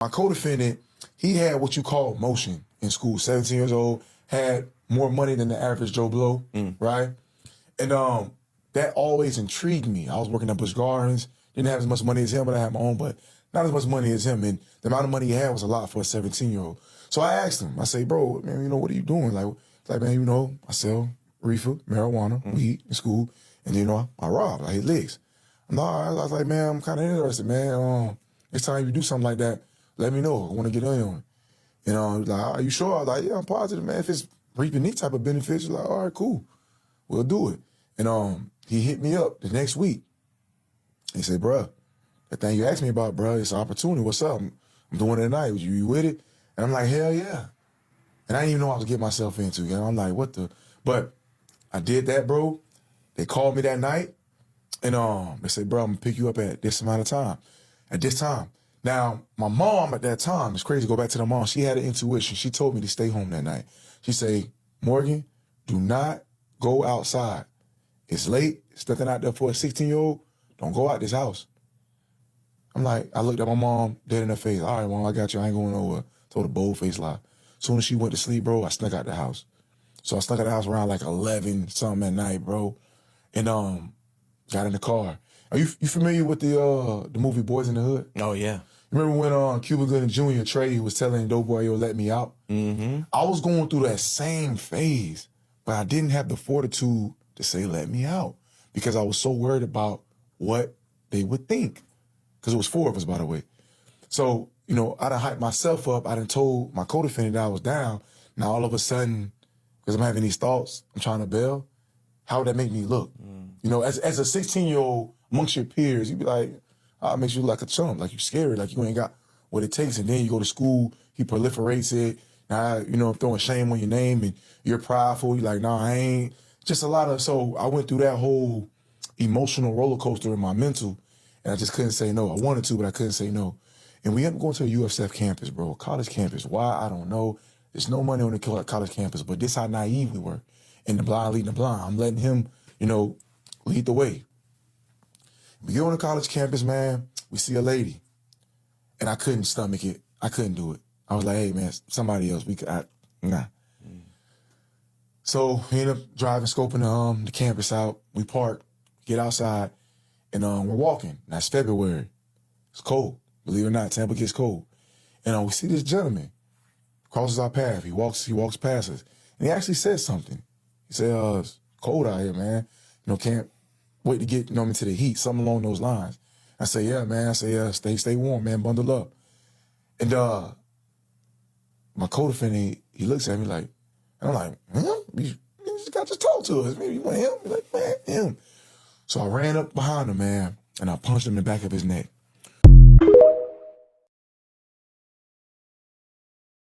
My co-defendant, he had what you call motion in school. 17 years old, had more money than the average Joe Blow, right? And that always intrigued me. I was working at Busch Gardens, didn't have as much money as him, but I had my own, but not as much money as him. And the amount of money he had was a lot for a 17-year-old. So I asked him, I say, bro, man, what are you doing? Like, man, I sell reefer, marijuana, weed in school, and I rob, I hit licks. No, I was like, man, I'm kind of interested, man. Next time you do something like that, let me know. I want to get in on it. He was like, are you sure? I was like, yeah, I'm positive, man. If it's reaping these type of benefits, you're like, all right, cool. We'll do it. And he hit me up the next week. He said, bruh, that thing you asked me about, bruh, it's an opportunity. What's up? I'm doing it tonight. You with it? And I'm like, hell yeah. And I didn't even know what I was getting myself into. I'm like, what the? But I did that, bro. They called me that night. And they said, bro, I'm going to pick you up at this amount of time. At this time. Now, my mom at that time, it's crazy to go back to the mom. She had an intuition. She told me to stay home that night. She said, Morgan, do not go outside. It's late. It's nothing out there for a 16-year-old. Don't go out this house. I'm like, I looked at my mom dead in her face. All right, mom, I got you. I ain't going nowhere. Told a bold-faced lie. Soon as she went to sleep, bro, I snuck out the house. So I snuck out the house around like 11 something at night, bro. And got in the car. Are you familiar with the movie Boys in the Hood? Oh, yeah. Remember when Cuba Gooding Jr. Trey was telling Dope Boy, yo, let me out? Mm-hmm. I was going through that same phase, but I didn't have the fortitude to say, let me out, because I was so worried about what they would think. Because it was 4 of us, by the way. So, I done hyped myself up. I done told my co-defendant that I was down. Now, all of a sudden, because I'm having these thoughts, I'm trying to bail. How would that make me look? As a 16-year-old amongst your peers, you'd be like, it makes you look like a chump, like you're scary, like you ain't got what it takes. And then you go to school, he proliferates it. Now, throwing shame on your name and you're prideful. You're like, nah, I ain't. Just a lot of, so I went through that whole emotional roller coaster in my mental, and I just couldn't say no. I wanted to, but I couldn't say no. And we ended up going to a USF campus, bro, a college campus. Why? I don't know. There's no money on the college campus, but this how naive we were. And the blind leading the blind. I'm letting him, lead the way. We get on the college campus, man, we see a lady. And I couldn't stomach it. I couldn't do it. I was like, hey, man, somebody else. Nah. So we end up driving, scoping the campus out. We park, get outside, and we're walking. That's February. It's cold. Believe it or not, Tampa gets cold. And we see this gentleman crosses our path. He walks past us. And he actually said something. He said, it's cold out here, man. Can't wait to get into the heat, something along those lines. I say, yeah, man. I say, yeah, stay warm, man. Bundle up. And my co-defendant, he looks at me like, and I'm like, you just talk to us. Maybe you want him? He's like, man, him. So I ran up behind him, man, and I punched him in the back of his neck.